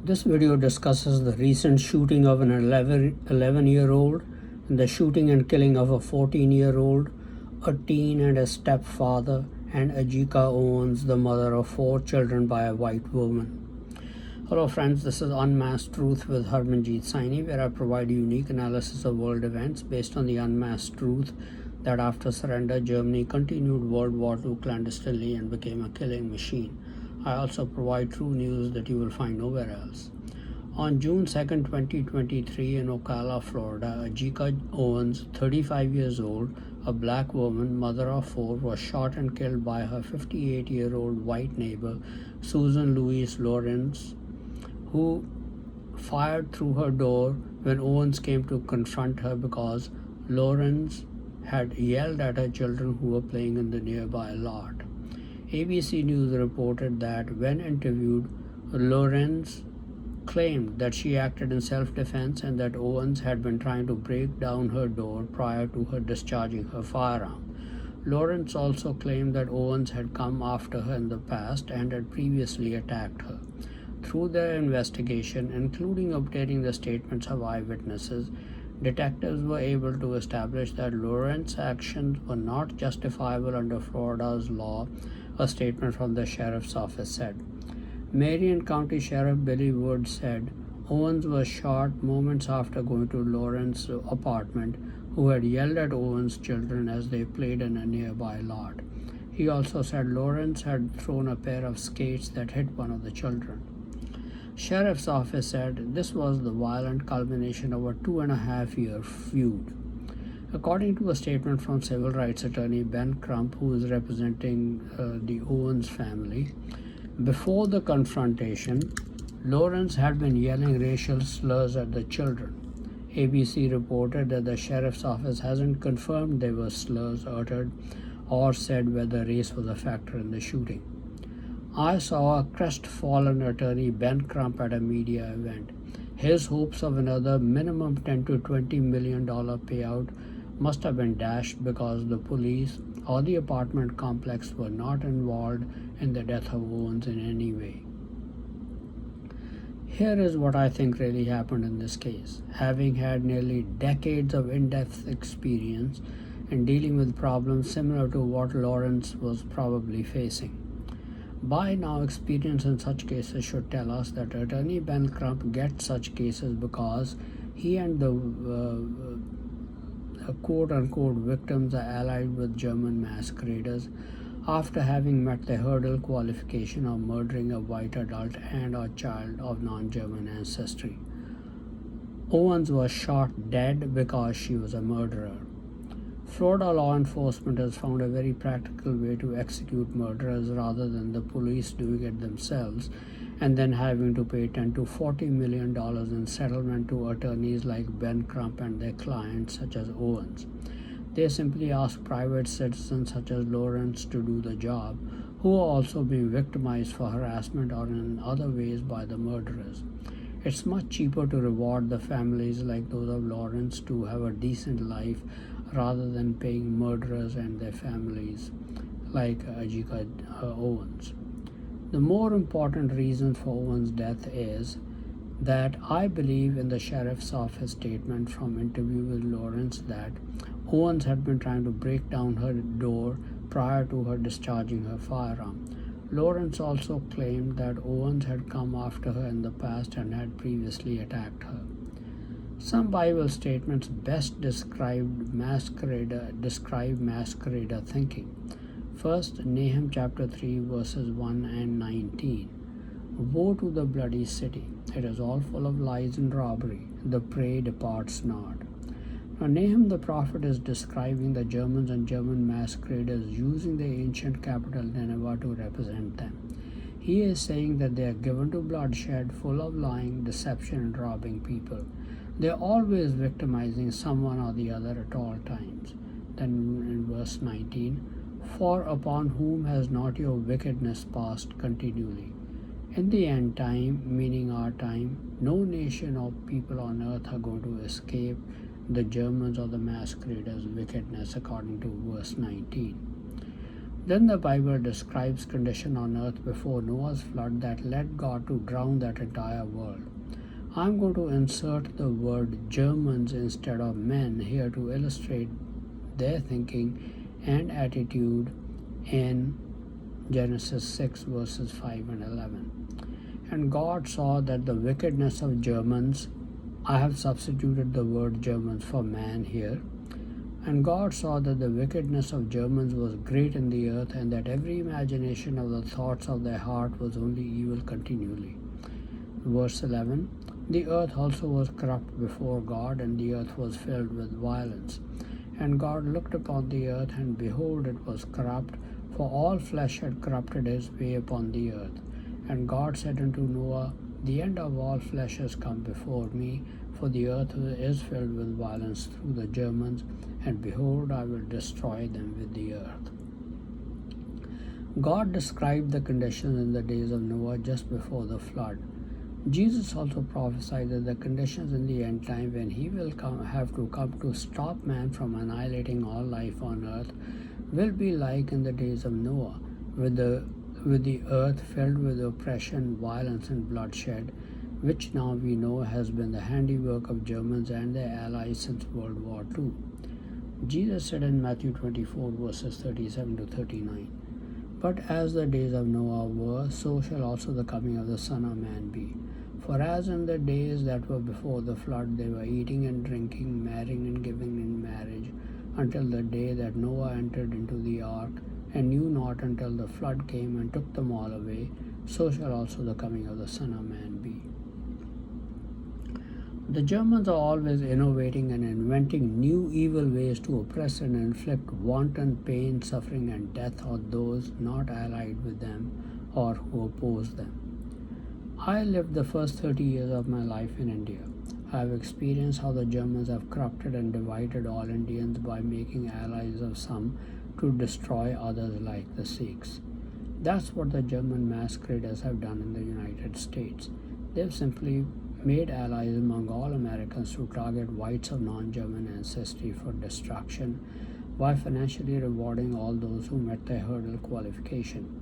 This video discusses the recent shooting of an 11-year-old and the shooting and killing of a 14-year-old, a teen and a stepfather, and Ajika Owens, the mother of 4 children, by a white woman. Hello friends, this is Unmasked Truth with Harmanjit Saini, where I provide unique analysis of world events based on the unmasked truth that after surrender, Germany continued World War II clandestinely and became a killing machine. I also provide true news that you will find nowhere else. On June 2nd, 2023, in Ocala, Florida, Ajika Owens, 35 years old, a black woman, mother of 4, was shot and killed by her 58-year-old white neighbor, Susan Louise Lawrence, who fired through her door when Owens came to confront her because Lawrence had yelled at her children who were playing in the nearby lot. ABC News reported that when interviewed, Lawrence claimed that she acted in self-defense and that Owens had been trying to break down her door prior to her discharging her firearm. Lawrence also claimed that Owens had come after her in the past and had previously attacked her. Through their investigation, including obtaining the statements of eyewitnesses, detectives were able to establish that Lawrence's actions were not justifiable under Florida's law, a statement from the sheriff's office said. Marion County Sheriff Billy Wood said Owens was shot moments after going to Lawrence's apartment, who had yelled at Owens' children as they played in a nearby lot. He also said Lawrence had thrown a pair of skates that hit one of the children. Sheriff's office said this was the violent culmination of a 2.5-year feud. According to a statement from civil rights attorney Ben Crump, who is representing the Owens family, before the confrontation, Lawrence had been yelling racial slurs at the children. ABC reported that the sheriff's office hasn't confirmed there were slurs uttered or said whether race was a factor in the shooting. I saw a crestfallen attorney Ben Crump at a media event. His hopes of another minimum $10 to $20 million payout must have been dashed because the police or the apartment complex were not involved in the death of Owens in any way. Here is what I think really happened in this case. Having had nearly decades of in-depth experience in dealing with problems similar to what Lawrence was probably facing, by now, experience in such cases should tell us that Attorney Ben Crump gets such cases because he and the quote-unquote victims are allied with German masqueraders after having met the hurdle qualification of murdering a white adult and or child of non-German ancestry. Owens was shot dead because she was a murderer. Florida law enforcement has found a very practical way to execute murderers rather than the police doing it themselves and then having to pay $10 to $40 million in settlement to attorneys like Ben Crump and their clients such as Owens. They simply ask private citizens such as Lawrence to do the job, who are also being victimized for harassment or in other ways by the murderers. It's much cheaper to reward the families like those of Lawrence to have a decent life rather than paying murderers and their families like Ajika Owens. The more important reason for Owens' death is that I believe in the sheriff's office statement from interview with Lawrence that Owens had been trying to break down her door prior to her discharging her firearm. Lawrence also claimed that Owens had come after her in the past and had previously attacked her. Some Bible statements best describe masquerader thinking. First, Nahum chapter 3 verses 1 and 19. Woe to the bloody city! It is all full of lies and robbery. The prey departs not. Now, Nahum the prophet is describing the Germans and German masqueraders using the ancient capital Nineveh to represent them. He is saying that they are given to bloodshed, full of lying, deception, and robbing people. They are always victimizing someone or the other at all times. Then in verse 19, for upon whom has not your wickedness passed continually? In the end time, meaning our time, no nation or people on earth are going to escape the Germans or the masqueraders' wickedness, according to verse 19. Then the Bible describes condition on earth before Noah's flood that led God to drown that entire world. I'm going to insert the word Germans instead of men here to illustrate their thinking and attitude in Genesis 6 verses 5 and 11. And God saw that the wickedness of Germans, I have substituted the word Germans for man here, and God saw that the wickedness of Germans was great in the earth, and that every imagination of the thoughts of their heart was only evil continually. Verse 11, the earth also was corrupt before God, and the earth was filled with violence. And God looked upon the earth, and behold, it was corrupt, for all flesh had corrupted his way upon the earth. And God said unto Noah, the end of all flesh has come before me, for the earth is filled with violence through the Germans, and behold, I will destroy them with the earth. God described the conditions in the days of Noah just before the flood. Jesus also prophesied that the conditions in the end time, when he will have to come to stop man from annihilating all life on earth, will be like in the days of Noah, with the earth filled with oppression, violence, and bloodshed, which now we know has been the handiwork of Germans and their allies since World War II. Jesus said in Matthew 24 verses 37 to 39, but as the days of Noah were, so shall also the coming of the Son of Man be. For as in the days that were before the flood, they were eating and drinking, marrying and giving in marriage, until the day that Noah entered into the ark, and knew not until the flood came and took them all away, so shall also the coming of the Son of Man be. The Germans are always innovating and inventing new evil ways to oppress and inflict wanton pain, suffering, and death on those not allied with them or who oppose them. I lived the first 30 years of my life in India. I have experienced how the Germans have corrupted and divided all Indians by making allies of some to destroy others like the Sikhs. That's what the German masqueraders have done in the United States. They've simply made allies among all Americans to target whites of non-German ancestry for destruction by financially rewarding all those who met their hurdle qualification.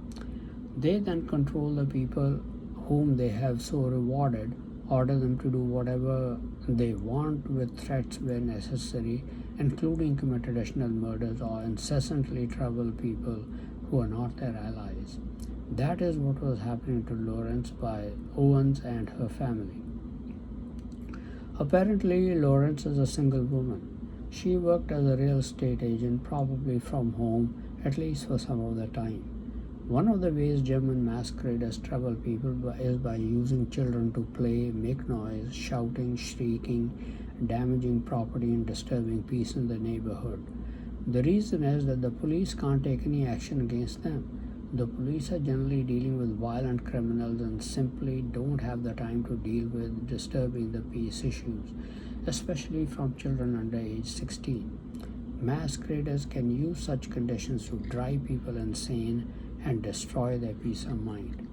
They then control the people whom they have so rewarded, order them to do whatever they want with threats where necessary, including commit additional murders or incessantly trouble people who are not their allies. That is what was happening to Lawrence by Owens and her family. Apparently, Lawrence is a single woman. She worked as a real estate agent, probably from home, at least for some of the time. One of the ways German masqueraders trouble people is by using children to play, make noise, shouting, shrieking, damaging property, and disturbing peace in the neighborhood. The reason is that the police can't take any action against them. The police are generally dealing with violent criminals and simply don't have the time to deal with disturbing the peace issues, especially from children under age 16. Masqueraders can use such conditions to drive people insane and destroy their peace of mind.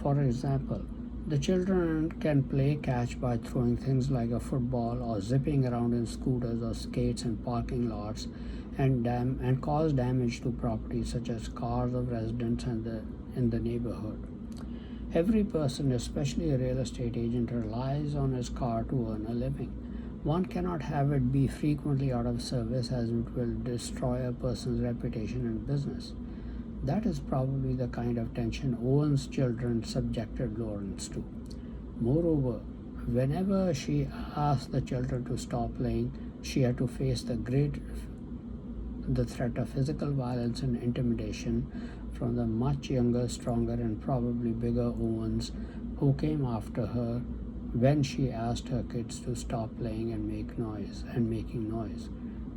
For example, the children can play catch by throwing things like a football or zipping around in scooters or skates in parking lots and cause damage to property such as cars of residents in the neighborhood. Every person, especially a real estate agent, relies on his car to earn a living. One cannot have it be frequently out of service, as it will destroy a person's reputation and business. That is probably the kind of tension Owen's children subjected Lawrence to. Moreover, whenever she asked the children to stop playing, she had to face the threat of physical violence and intimidation from the much younger, stronger, and probably bigger Owens, who came after her when she asked her kids to stop playing and making noise.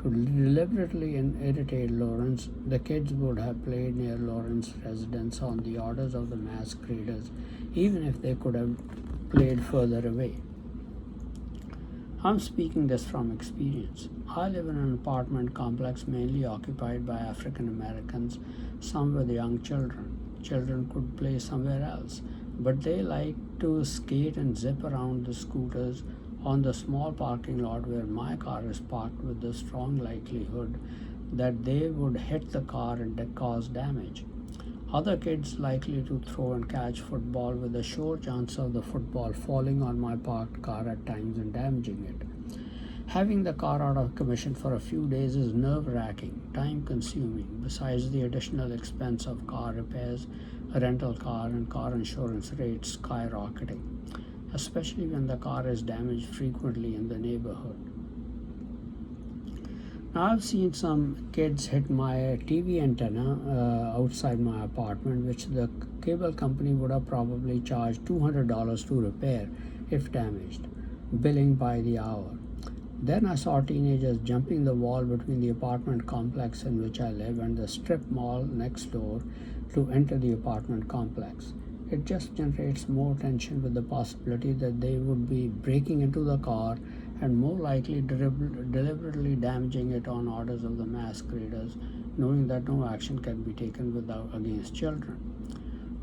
To deliberately irritate Lawrence, the kids would have played near Lawrence's residence on the orders of the masqueraders, even if they could have played further away. I'm speaking this from experience. I live in an apartment complex mainly occupied by African Americans, some with young children. Children could play somewhere else, but they like to skate and zip around the scooters on the small parking lot where my car is parked, with the strong likelihood that they would hit the car and cause damage. Other kids likely to throw and catch football with a sure chance of the football falling on my parked car at times and damaging it. Having the car out of commission for a few days is nerve-wracking, time-consuming, besides the additional expense of car repairs, a rental car, and car insurance rates skyrocketing, especially when the car is damaged frequently in the neighborhood. Now, I've seen some kids hit my TV antenna outside my apartment, which the cable company would have probably charged $200 to repair if damaged, billing by the hour. Then I saw teenagers jumping the wall between the apartment complex in which I live and the strip mall next door to enter the apartment complex. It just generates more tension with the possibility that they would be breaking into the car and more likely deliberately damaging it on orders of the masqueraders, knowing that no action can be taken against children.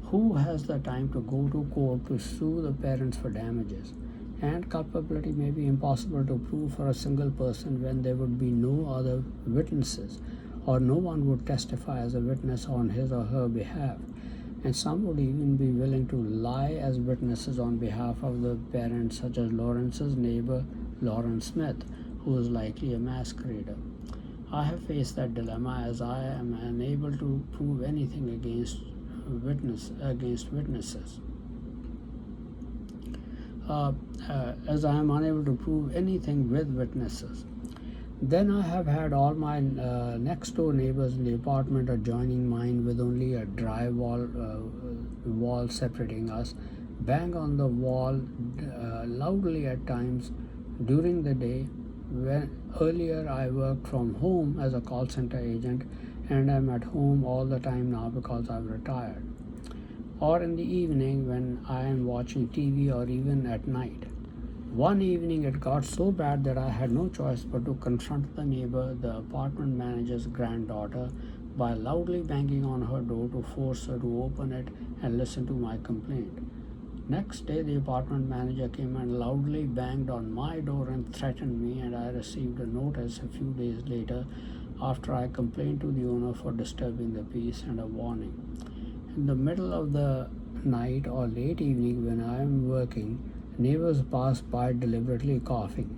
Who has the time to go to court to sue the parents for damages? And culpability may be impossible to prove for a single person when there would be no other witnesses, or no one would testify as a witness on his or her behalf. And some would even be willing to lie as witnesses on behalf of the parents, such as Lawrence's neighbor, Lawrence Smith, who is likely a masquerader. I have faced that dilemma as I am unable to prove anything against witnesses. As I am unable to prove anything with witnesses. Then I have had all my next door neighbors in the apartment adjoining mine, with only a dry wall separating us, bang on the wall loudly at times during the day. When earlier I worked from home as a call center agent, and I'm at home all the time now because I've retired. Or in the evening when I am watching TV, or even at night. One evening it got so bad that I had no choice but to confront the neighbor, the apartment manager's granddaughter, by loudly banging on her door to force her to open it and listen to my complaint. Next day the apartment manager came and loudly banged on my door and threatened me, and I received a notice a few days later after I complained to the owner for disturbing the peace, and a warning. In the middle of the night or late evening when I am working, neighbors pass by deliberately coughing.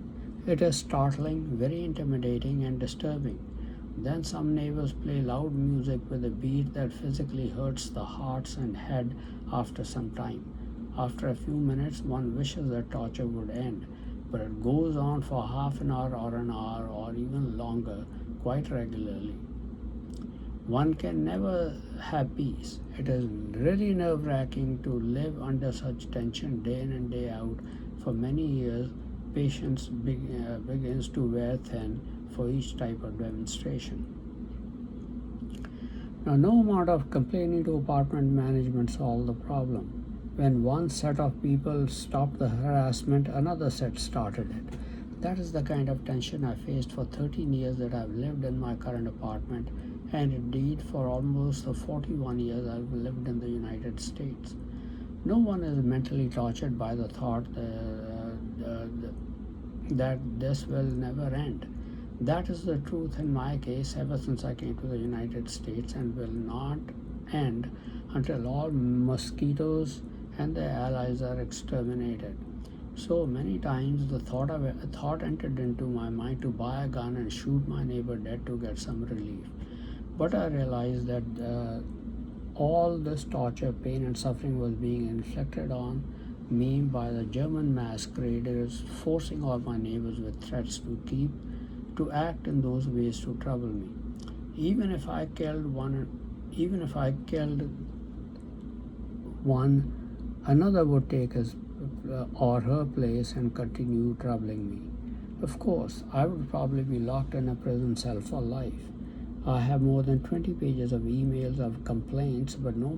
It is startling, very intimidating, and disturbing. Then some neighbors play loud music with a beat that physically hurts the hearts and head after some time. After a few minutes, one wishes that torture would end, but it goes on for half an hour or even longer, quite regularly. One can never have peace. It is really nerve-wracking to live under such tension day in and day out for many years. Patience begins to wear thin for each type of demonstration. Now, no amount of complaining to apartment management solves the problem. When one set of people stopped the harassment, another set started it. That is the kind of tension I faced for 13 years that I've lived in my current apartment, and indeed for almost the 41 years I've lived in the United States. No one is mentally tortured by the thought that this will never end. That is the truth in my case ever since I came to the United States, and will not end until all mosquitoes and their allies are exterminated. So many times the thought entered into my mind to buy a gun and shoot my neighbor dead to get some relief. But I realized that all this torture, pain, and suffering was being inflicted on me by the German masqueraders, forcing all my neighbors with threats to act in those ways to trouble me. Even if I killed one, another would take his or her place and continue troubling me. Of course, I would probably be locked in a prison cell for life. I have more than 20 pages of emails of complaints, but no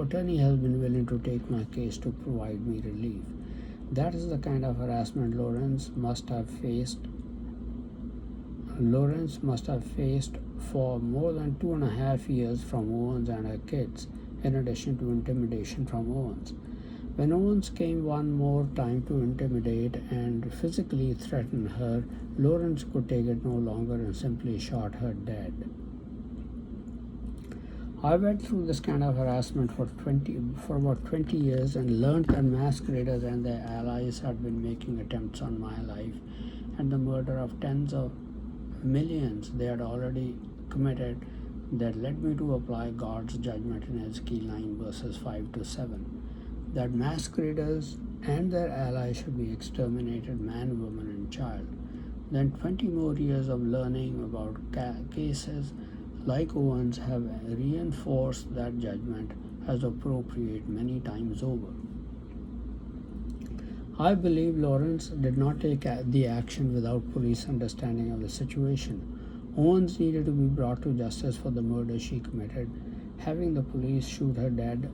attorney has been willing to take my case to provide me relief. That is the kind of harassment Lawrence must have faced for more than 2.5 years from Owens and her kids, in addition to intimidation from Owens. When Owens came one more time to intimidate and physically threaten her, Lawrence could take it no longer and simply shot her dead. I went through this kind of harassment for about 20 years and learned that masqueraders and their allies had been making attempts on my life and the murder of tens of millions they had already committed that led me to apply God's judgment in Ezekiel 9 verses 5 to 7, that masqueraders and their allies should be exterminated, man, woman, and child. Then 20 more years of learning about cases like Owens have reinforced that judgment as appropriate many times over. I believe Lawrence did not take the action without police understanding of the situation. Owens needed to be brought to justice for the murder she committed. Having the police shoot her dead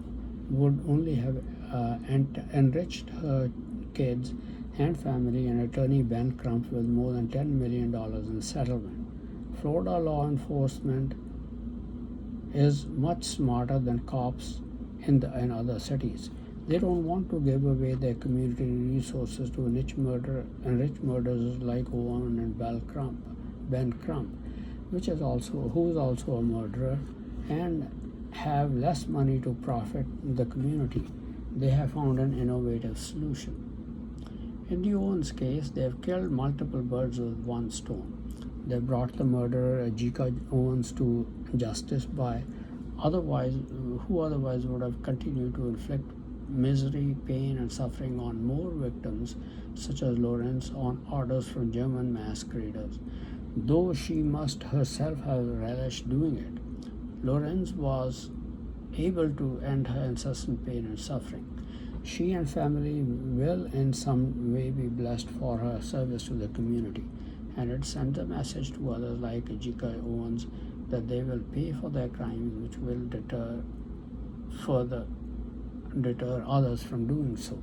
would only have enriched her kids and family and attorney Ben Crump with more than $10 million in settlement. Florida law enforcement is much smarter than cops in other cities. They don't want to give away their community resources to enrich murderers like Owen and Ben Crump, who is also a murderer, and have less money to profit the community. They have found an innovative solution. In the Owens case, they have killed multiple birds with one stone. They brought the murderer Ajika Owens to justice who otherwise would have continued to inflict misery, pain, and suffering on more victims, such as Lawrence, on orders from German masqueraders, though she must herself have relished doing it. Lawrence was able to end her incessant pain and suffering. She and family will in some way be blessed for her service to the community, and it sends a message to others like Ajika Owens that they will pay for their crimes, which will deter others from doing so.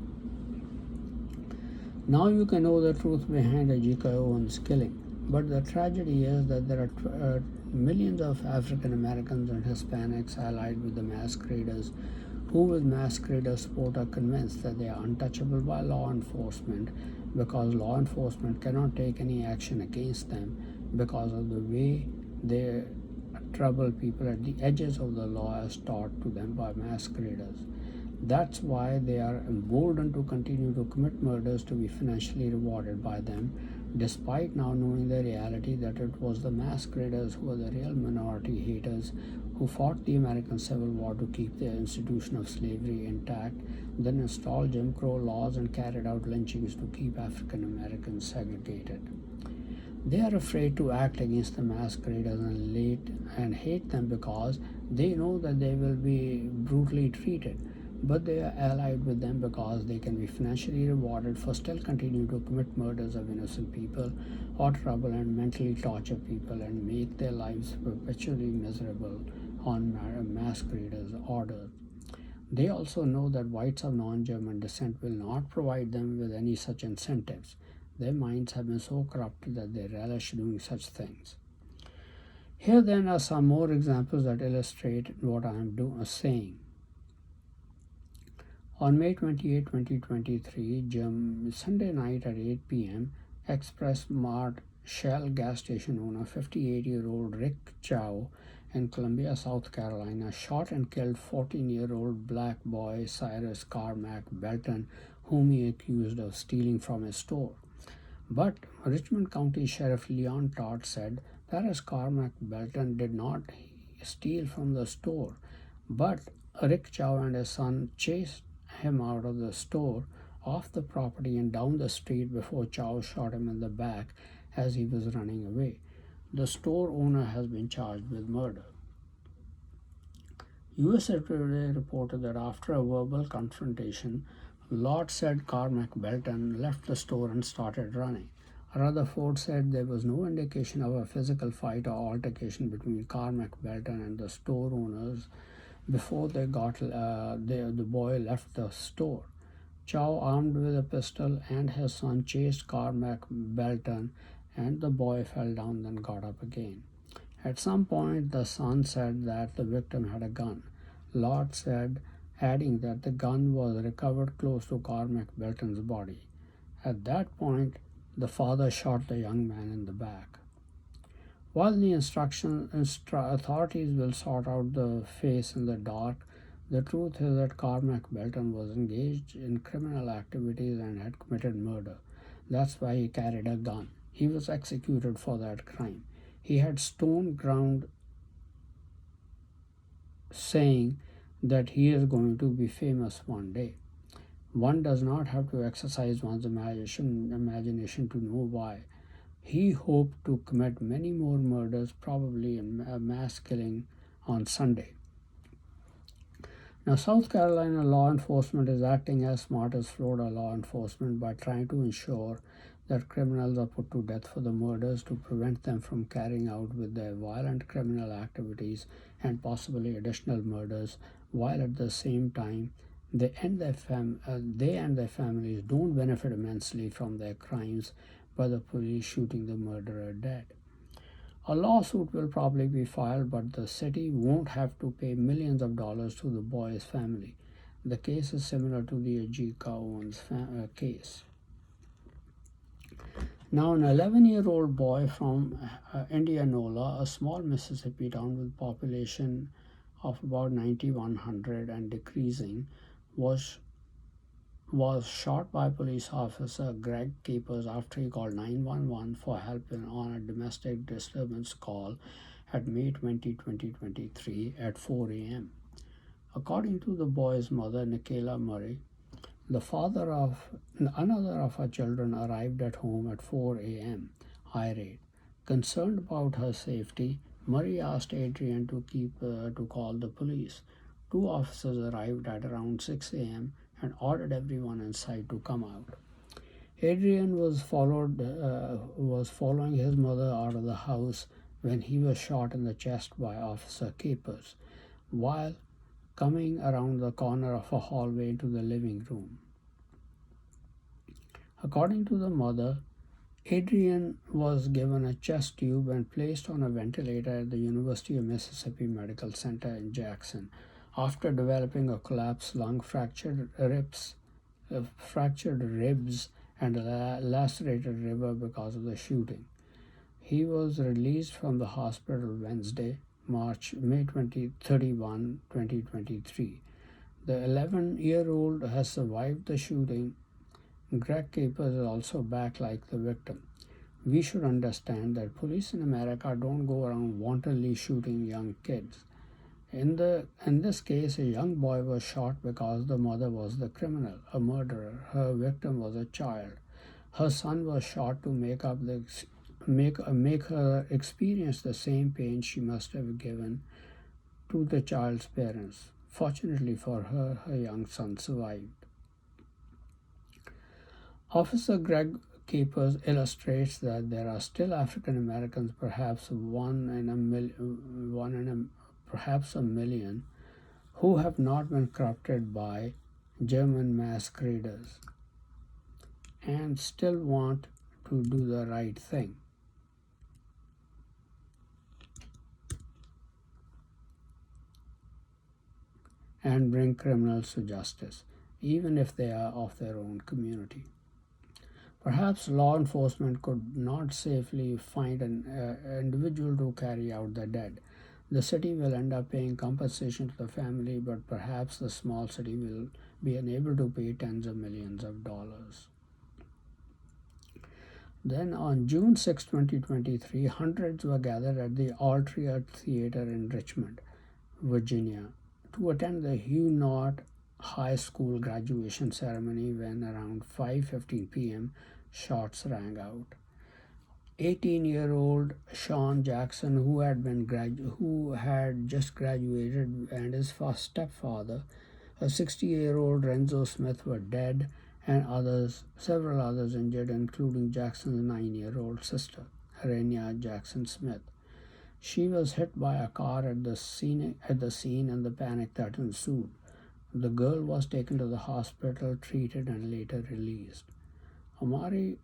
Now you can know the truth behind Ajika Owens' killing, but the tragedy is that there are millions of African Americans and Hispanics allied with the masqueraders who with masquerader sport are convinced that they are untouchable by law enforcement because law enforcement cannot take any action against them because of the way they trouble people at the edges of the law as taught to them by masqueraders. That's why they are emboldened to continue to commit murders to be financially rewarded by them, despite now knowing the reality that it was the masqueraders who were the real minority haters who fought the American Civil War to keep their institution of slavery intact, then installed Jim Crow laws and carried out lynchings to keep African Americans segregated. They are afraid to act against the masqueraders and hate them because they know that they will be brutally treated, but they are allied with them because they can be financially rewarded for still continuing to commit murders of innocent people or trouble and mentally torture people and make their lives perpetually miserable on masqueraders' orders. They also know that whites of non-German descent will not provide them with any such incentives. Their minds have been so corrupted that they relish doing such things. Here then are some more examples that illustrate what I am saying. On May 28, 2023, Sunday night at 8 p.m., Express Mart Shell gas station owner 58-year-old Rick Chow in Columbia, South Carolina, shot and killed 14-year-old black boy Cyrus Carmack-Belton, whom he accused of stealing from his store. But Richmond County Sheriff Leon Todd said Cyrus Carmack-Belton did not steal from the store, but Rick Chow and his son chased him out of the store, off the property and down the street before Chow shot him in the back as he was running away. The store owner has been charged with murder. USA Today reported that after a verbal confrontation, Lott said Carmack-Belton left the store and started running. Rutherford said there was no indication of a physical fight or altercation between Carmack-Belton and the store owners before the boy left the store. Chow, armed with a pistol, and his son chased Carmack-Belton, and the boy fell down then got up again. At some point, the son said that the victim had a gun. Lott said adding that the gun was recovered close to Carmack-Belton's body. At that point, the father shot the young man in the back. While the authorities will sort out the face in the dark, the truth is that Carmack-Belton was engaged in criminal activities and had committed murder. That's why he carried a gun. He was executed for that crime. He had stone ground saying that he is going to be famous one day. One does not have to exercise one's imagination to know why. He hoped to commit many more murders, probably a mass killing on Sunday. Now, South Carolina law enforcement is acting as smart as Florida law enforcement by trying to ensure that criminals are put to death for the murders to prevent them from carrying out with their violent criminal activities and possibly additional murders, while at the same time they and their families don't benefit immensely from their crimes by the police shooting the murderer dead. A lawsuit will probably be filed, but the city won't have to pay millions of dollars to the boy's family. The case is similar to the Ajika Owens case. Now, an 11-year-old boy from Indianola, a small Mississippi town with population of about 9,100 and decreasing, was shot by police officer Greg Capers after he called 911 for help on a domestic disturbance call at May 20, 2023 at 4 a.m. According to the boy's mother, Nicola Murray, the father of another of her children arrived at home at 4 a.m. irate. Concerned about her safety, Murray asked Adrian to call the police. Two officers arrived at around 6 a.m. and ordered everyone inside to come out. Adrian was following his mother out of the house when he was shot in the chest by Officer Capers while coming around the corner of a hallway into the living room. According to the mother, Adrian was given a chest tube and placed on a ventilator at the University of Mississippi Medical Center in Jackson after developing a collapsed lung, fractured ribs, and a lacerated liver because of the shooting. He was released from the hospital Wednesday, May 31, 2023. The 11-year-old has survived the shooting. Greg Capers is also back like the victim. We should understand that police in America don't go around wantonly shooting young kids. In this case, a young boy was shot because the mother was the criminal, a murderer. Her victim was a child. Her son was shot to make her experience the same pain she must have given to the child's parents. Fortunately for her, her young son survived. Officer Greg Capers illustrates that there are still African Americans, perhaps perhaps a million, who have not been corrupted by German masqueraders and still want to do the right thing. And bring criminals to justice, even if they are of their own community. Perhaps law enforcement could not safely find an individual to carry out the deed. The city will end up paying compensation to the family, but perhaps the small city will be unable to pay tens of millions of dollars. Then on June 6, 2023, hundreds were gathered at the Altria Theater in Richmond, Virginia, to attend the Hugh Knott High School graduation ceremony when around 5:15 p.m. shots rang out. 18-year-old Sean Jackson, who had just graduated, and his first stepfather, a 60-year-old Renzo Smith, were dead, and several others injured, including Jackson's 9-year-old sister, Renia Jackson Smith. She was hit by a car at the scene and the panic that ensued. The girl was taken to the hospital, treated, and later released. Amari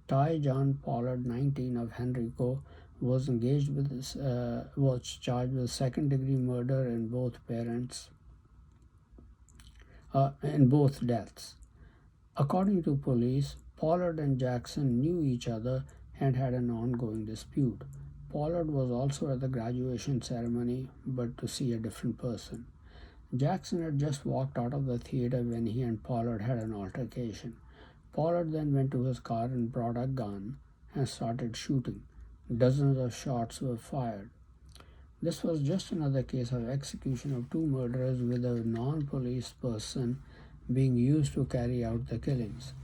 Ty John Pollard, 19, of Henrico, was charged with second-degree murder in both parents in both deaths. According to police, Pollard and Jackson knew each other and had an ongoing dispute. Pollard was also at the graduation ceremony, but to see a different person. Jackson had just walked out of the theater when he and Pollard had an altercation. Pollard then went to his car and brought a gun and started shooting. Dozens of shots were fired. This was just another case of execution of two murderers with a non-police person being used to carry out the killings.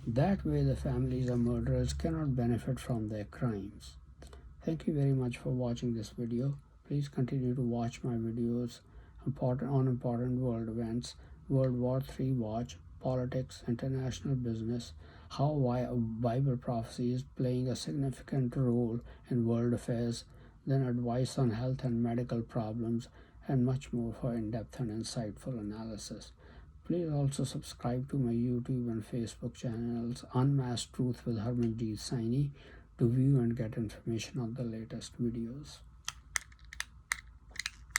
That way the families of murderers cannot benefit from their crimes. Thank you very much for watching this video. Please continue to watch my videos on important world events, World War III watch, politics, international business, how Bible prophecy is playing a significant role in world affairs, then advice on health and medical problems, and much more for in-depth and insightful analysis. Please also subscribe to my YouTube and Facebook channels Unmasked Truth with Harmanjit Saini to view and get information on the latest videos.